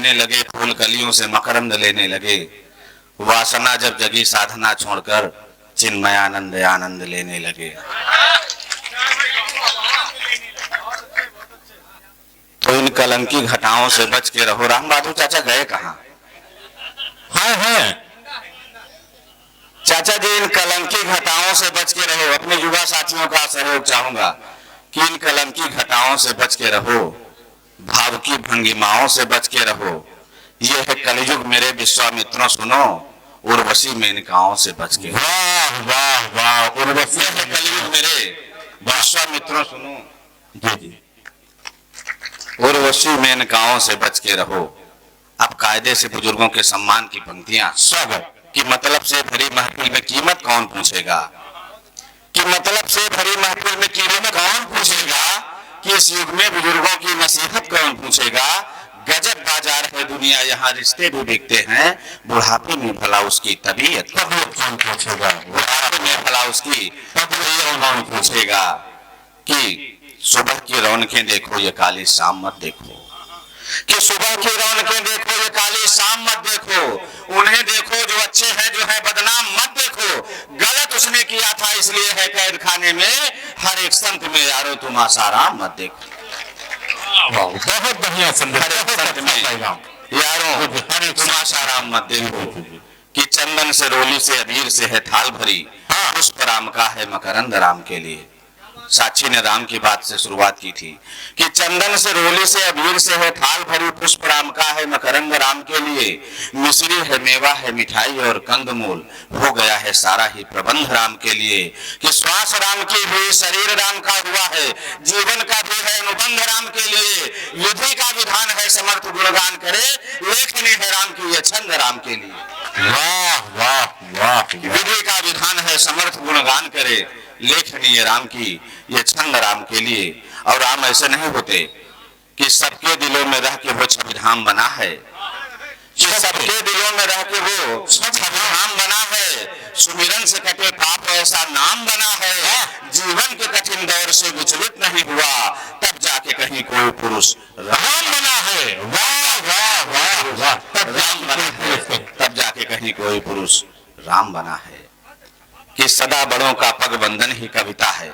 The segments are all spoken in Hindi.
खिलने लगे, फूल कलियों से मकरंद लेने लगे। वासना जब जगी साधना छोड़कर चिन्मयानंद आनंद लेने लगे। तो इन कलंकी घटाओं से बच के रहो। राम बहादुर चाचा गए कहाँ? है चाचा जी, इन कलंकी घटाओं से बच के रहो। अपने युवा साथियों का सहयोग चाहूंगा कि इन कलंकी घटाओं से बच के रहो, भाव की भंगिमाओं से बच के रहो। यह है कलयुग मेरे विश्वामित्रों, सुनो, उर्वशी मेनकाओं से बच के। वाह वाह वाह, उर्वशी है कलयुग मेरे विश्वामित्रों, सुनो, जी जी, उर्वशी मेनकाओं से बच के रहो। अब कायदे से बुजुर्गों के सम्मान की पंक्तियां। स्वागत कि मतलब से भरी महफिल में कीमत कौन पूछेगा, कि मतलब से भरी महफिल में कीमत कौन पूछेगा, कि इस युग में बुजुर्गों की नसीहत कौन पूछेगा। गजब बाजार है दुनिया, यहाँ रिश्ते भी बिकते हैं। बुढ़ापे में भला उसकी तबीयत कौन पूछेगा, बुढ़ापे में भला उसकी तबीयत कौन पूछेगा। कि सुबह की रौनकें देखो ये काली शाम मत देखो, कि सुबह की रौनकें देखो ये काली शाम मत देखो। उन्हें देखो जो अच्छे हैं, जो है बदनाम मत देखो। गलत उसने किया था इसलिए है कैद खाने में। हर एक संत में यारो तुम आसाराम मत देखो। बहुत बढ़िया संदेश। हर एक संत में यारो तुम आसाराम मत देखो। कि चंदन से रोली से अबीर से है थाल भरी, पुष्प राम का है मकरंद राम के लिए। साक्षी ने राम की बात से शुरुआत की थी कि चंदन से रोली से अबीर से है थाल भरी, पुष्प राम का है मकरंद राम के लिए। मिश्री है मेवा है मिठाई और कंदमूल, हो गया है सारा ही प्रबंध राम के लिए। कि श्वास राम की हुई शरीर राम का हुआ है, जीवन का भी है अनुबंध राम के लिए। विधि का विधान है समर्थ गुणगान करे, लेखनी है राम की ये छंद राम के लिए। वाह वाह वाह, विधि का विधान है समर्थ गुणगान करे, लेखनीय राम की ये छंद राम के लिए। और राम ऐसे नहीं होते कि सबके दिलों में रह के वो छविधाम बना है, कि सबके दिलों में रह के वो छविधाम बना है। सुमिरन से कटे पाप ऐसा नाम बना है। जीवन के कठिन दौर से विचलित नहीं हुआ, तब जाके कहीं कोई पुरुष राम बना है। वाह वाह वाह वाह, तब राम बना है, तब जाके कहीं कोई पुरुष राम बना है। कि सदा बड़ों का पग बंधन ही कविता है।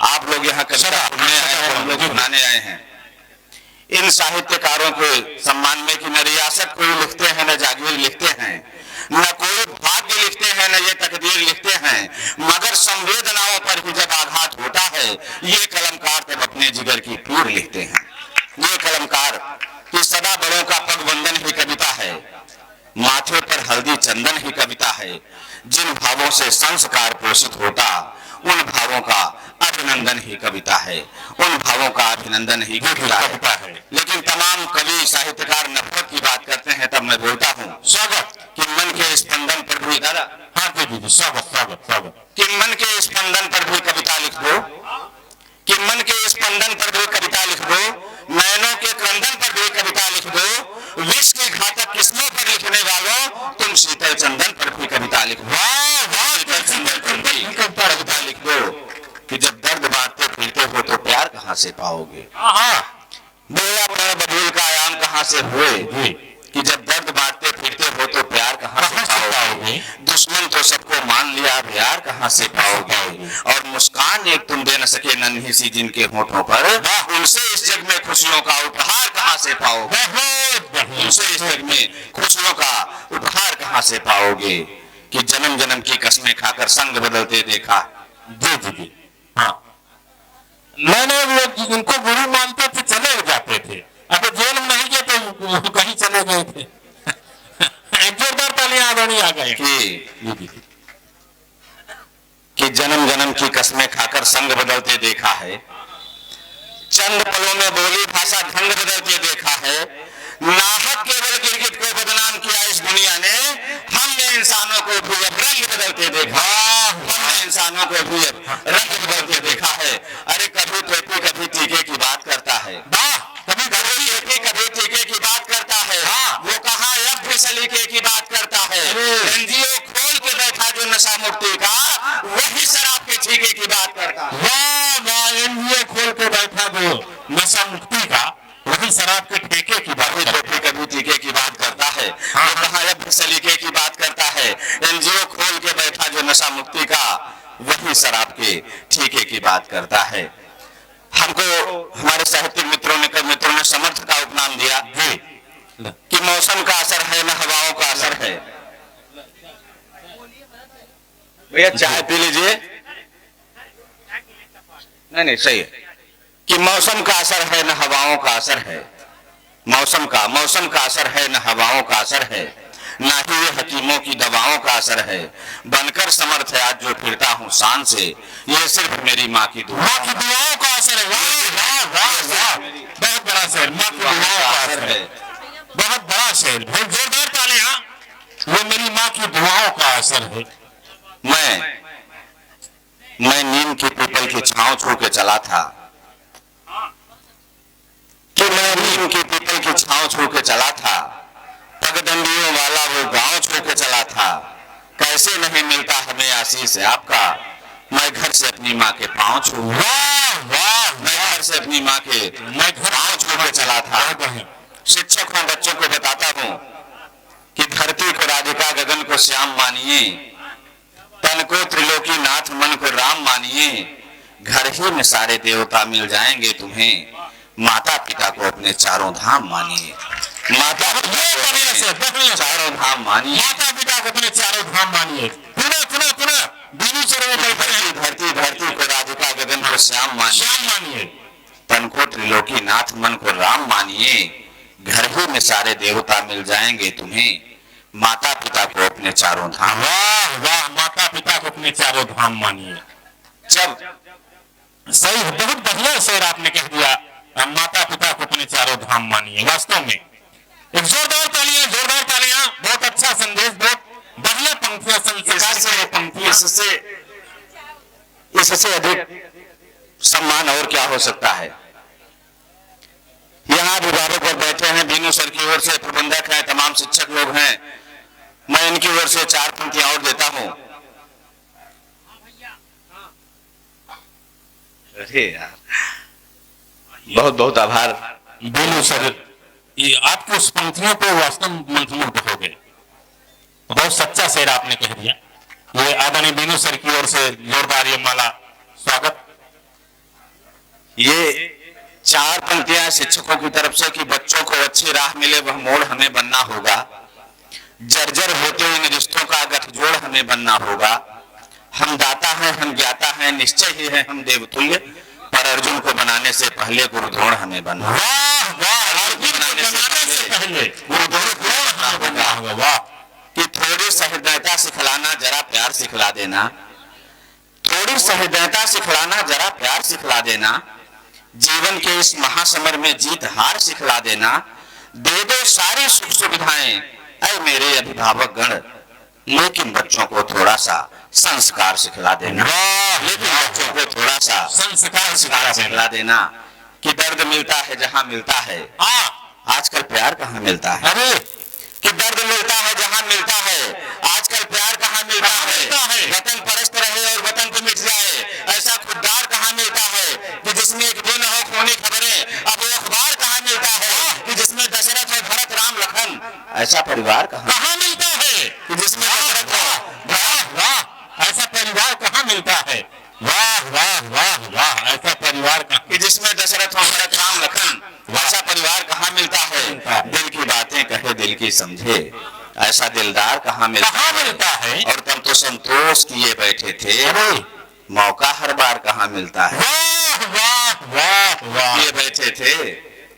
आप लोग यहाँ कविता सुनने आए हैं, हम लोग सुनाने आए हैं। इन साहित्यकारों के सम्मान में कि न रियासत कोई लिखते हैं, न जागीर लिखते हैं, न कोई भाग्य लिखते हैं, न ये तकदीर लिखते हैं, मगर संवेदनाओं पर ही जब आघात होता है, ये कलमकार तब अपने जिगर की पीर लिखते हैं। ये कलमकार कि सदा बड़ों का पग बंधन ही कविता है, माथे पर हल्दी चंदन ही कविता है। जिन भावों से संस्कार पोषित होता, उन भावों का अभिनंदन ही कविता है, उन भावों का अभिनंदन ही कविता है। लेकिन तमाम कवि साहित्यकार नफरत की बात करते हैं, तब मैं बोलता हूँ स्वागत कि मन के स्पंदन पर भी दादा, हाँ जी, स्वागत स्वागत स्वागत, कि मन के स्पंदन पर भी कविता लिख दो, कि मन के स्पंदन पर भी कविता लिख दो, नयनों के क्रंदन पर भी कविता लिख दो। विष की घातक किस्मों पर लिखने वालों, तुम शीतल चंदन पर भी कविता लिख दो। शीतल चंदन पर भी कविता लिख दो। कि जब दर्द बांटते फिरते हो तो प्यार कहाँ से पाओगे। बोला प्यार बबूल का आयाम कहाँ से हुए। कि जब दर्द बांटते फिरते हो तो प्यार कहाँ से पाओगे। दुश्मन तो सबको मान लिया, प्यार कहाँ से पाओगे। और मुस्कान एक तुम दे न सके नन्ही सी जिनके होठों पर, उनसे इस जग में खुशियों का उपहार कहाँ से पाओगे। उनसे इस जग में खुशियों का उपहार कहाँ से पाओगे। कि जन्म जन्म की कसमें खाकर संग बदलते देखा। जी जी जी, हाँ, मैंने वो उनको गुरु मानते थे, चले जाते थे। अब जेल में नहीं गए तो कहीं चले गए थे। एक जोरदार तालियां आदरणीय आ गए। कि जन्म जन्म की कसमें खाकर संग बदलते देखा है, चंद पलों में बोली भाषा ढंग बदलते देखा है। नाहक केवल गिरगिट को बदनाम किया इस दुनिया ने, हमने इंसानों को भी अब रंग बदलते देखा। हमने इंसानों को भी अब रंग बदलते देखा है। अरे कभी टोपी कभी टीके की बात करता है, कभी टोपी कभी टीके की बात करता है। वो कहा अब भी सलीके की बात करता है। एनजीओ खोल के बैठा जो नशा मुक्ति का, वही शराब के ठीके की बात करता है। वाह वाह, एनजीओ खोल के बैठा जो नशा मुक्ति का, वही शराब के ठेके की बात, कभी टोपी कभी टीके की बात नशा मुक्ति का, वही शराब के ठीके की बात करता है। हमको हमारे साहित्यिक मित्रों ने समर्थ का उपनाम दिया कि मौसम का असर है न हवाओं का असर है। भैया चाय पी लीजिए। नहीं सही है कि मौसम का असर है न हवाओं का असर है। मौसम का असर है न हवाओं का असर है, ना ही ये हकीमों की दवाओं का असर है। बनकर समर्थ है आज जो फिरता हूँ शान से, ये सिर्फ मेरी माँ की दुआओं का असर है। वाह वाह वाह, बहुत बड़ा शेर, माँ की दुआओं का असर है। बहुत बड़ा शेर, बहुत जोरदार तालियां। वो मेरी माँ की दुआओं का असर है। मैं नीम की पीपल की छांव छू के चला था, कि मैं नीम की पीपल की छांव छू के चला था, पगडंडियों वाला वो गांव छू के चला था। कैसे नहीं मिलता हमें आशीष आपका, मैं घर से अपनी माँ के पांव छू। वाह वाह, मैं घर से अपनी माँ के पांव छू के चला था। शिक्षक हूँ, बच्चों को बताता हूँ कि धरती को राधिका, गगन को श्याम मानिए, तन को त्रिलोकी नाथ, मन को राम मानिए। घर ही में सारे देवता मिल जाएंगे तुम्हें, माता पिता को अपने चारों धाम मानिए। माता पिता को अपने चारों धाम मानिए। माता पिता को अपने चारों धाम मानिए। पुनः धरती को राधिका, गगन को श्याम मानिए, तन को त्रिलोकी नाथ, मन को राम मानिए। घर ही में सारे देवता मिल जाएंगे तुम्हें, माता पिता को अपने चारों धाम। वाह वाह, माता पिता को अपने चारों धाम मानिए। जब सही, बहुत बढ़िया शेर आपने कह दिया, माता पिता को अपने चारों धाम मानिए। वास्तव में एक जोरदार तालियां, बहुत अच्छा संदेश, बहुत बढ़िया पंक्तियां, संस्कार से पंक्तियां। इससे अधिक सम्मान और क्या हो सकता है। यहाँ अभिभावक और बैठे हैं, बीनू सर की ओर से प्रबंधक हैं, तमाम शिक्षक लोग हैं। मैं इनकी ओर से 4 पंक्तियां और देता हूं। अरे यार, बहुत बहुत आभार बीनू सर, ये आपकी उस पंक्तियों पे वास्तव में मंत्रमुग्ध हो गए। बहुत सच्चा शेर आपने कह दिया। ये आदरणीय बीनू सर की ओर से जोरदार ये माला स्वागत। ये 4 पंक्तियां शिक्षकों की तरफ से कि बच्चों को अच्छी राह मिले, वह मोड़ हमें बनना होगा। जर्जर होते इन रिश्तों का गठजोड़ हमें बनना होगा। हम दाता हैं, हम ज्ञाता हैं, निश्चय ही है हम देवतुल्य, पर अर्जुन को बनाने से पहले गुरुद्रोण हमें बनना। वाह वाह, अर्जुन को बनाने से पहले गुरुद्रोण हमें बनना होगा। वाह, कि थोड़ी सहृदयता सिखलाना, जरा प्यार सिखला देना। थोड़ी सहृदयता सिखलाना, जरा प्यार सिखला देना। जीवन के इस महासमर में जीत हार सिखला देना। दे दो सारी सुख सुविधाएं ऐ मेरे अभिभावक गण, लेकिन बच्चों को थोड़ा सा संस्कार सिखला देना। लेकिन बच्चों को थोड़ा सा संस्कार सिखला देना कि दर्द मिलता है जहां मिलता है। आजकल प्यार कहाँ मिलता है। अरे कि दर्द मिलता है जहां मिलता है, आजकल प्यार कहाँ मिलता है। वतन परस्त रहे और वतन को मिट जाए, ऐसा खुददार कहाँ मिलता है कि जिसमें एक दिन हो खूनी खबरें। अब वो अखबार कहाँ मिलता है कि जिसमें दशरथ और भरत राम लखन। ऐसा परिवार कहाँ मिलता है कि जिसमें दशरथ हो। वाह, ऐसा परिवार कहाँ मिलता है। वाह वाह वाह वाह, ऐसा परिवार कि जिसमें दशरथ और भरत राम लखन। ऐसा परिवार कहाँ मिलता है। दिल की बातें कहे, दिल की समझे, ऐसा दिलदार कहाँ मिलता है। और तब तो संतोष किए बैठे थे, मौका हर बार कहाँ मिलता है। वाह वाह वाह वाह, किए बैठे थे,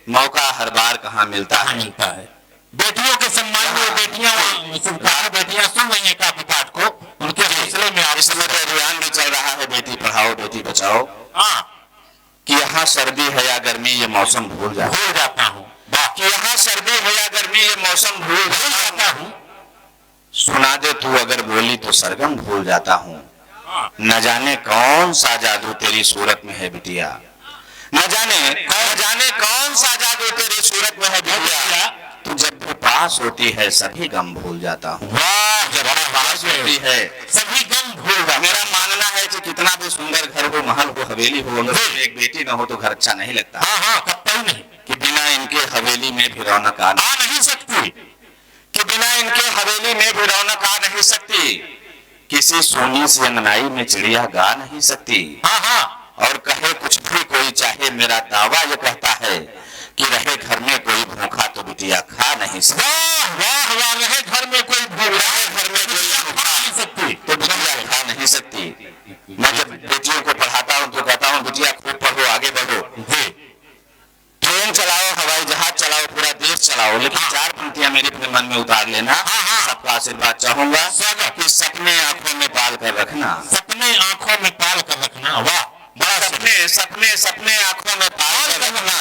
मौका हर बार कहाँ मिलता है। बेटियों के सम्मान में बेटियां सुन रही है काफी पाठ को, उनके हौसले में आप। इस समय तो अभियान भी चल रहा है, बेटी पढ़ाओ बेटी बचाओ। कि यहाँ सर्दी है या गर्मी ये मौसम भूल जाता हूँ। कि यहाँ सर्दी है या गर्मी ये मौसम भूल जाता हूँ। सुना दे तू अगर बोली तो सरगम भूल जाता हूँ। न जाने कौन सा जादू तेरी सूरत में है बिटिया। न जाने कौन सा जादू तेरी सूरत में है बिटिया। तू जब भी पास होती है सभी गम भूल जाता हूँ। जब पास होती है सभी गम भूल जाता। मेरा मानना है कि कितना भी सुंदर घर हो, महल हो, हवेली हो, अगर एक बेटी न हो तो घर अच्छा नहीं लगता। कतई नहीं। कि बिना इनके हवेली में भी रौनक आ नहीं सकती। कि बिना इनके हवेली में भी रौनक आ नहीं सकती। किसी सोनी सी अंगनाई में चिड़िया गा नहीं सकती। हाँ हाँ और कहे कुछ भी कोई चाहे, मेरा दावा ये कहता है कि रहे घर में कोई भूखा तो बिटिया खा नहीं सकती। वाह वाह वाह, रहे घर में कोई भूखा, रहे घर में कोई खा नहीं सकती। तो बिटिया खा नहीं सकती। मैं जब बेटियों को पढ़ाता हूँ तो कहता हूँ बिटिया खूब पढ़ो, आगे बढ़ो, जी ट्रेन चलाओ, हवाई जहाज चलाओ, पूरा देश चलाओ, लेकिन चार पंक्तियां मेरे अपने मन में उतार लेना। सबका आशीर्वाद चाहूंगा कि सपने आंखों में पाल कर रखना, सपने आंखों में पाल कर रखना। वाह, बड़ा सपने सपने सपने आंखों में पाल कर रखना,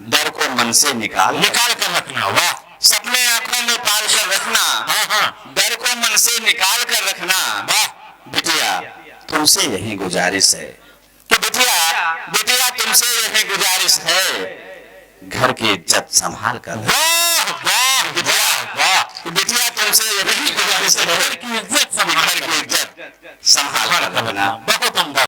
डर को मन से निकाल कर रखना। वाह, सपने आंखों में पाल कर रखना, हाँ हाँ डर को मन से निकाल कर रखना। वाह, बिटिया तुमसे यही गुजारिश है कि बिटिया बिटिया तुमसे यही गुजारिश है, घर की इज्जत संभाल कर रखना। वाह वाह बिटिया वाह, बिटिया तुमसे यही गुजारिश है, घर की इज्जत संभाल घर की इज्जत संभाल कर रखना।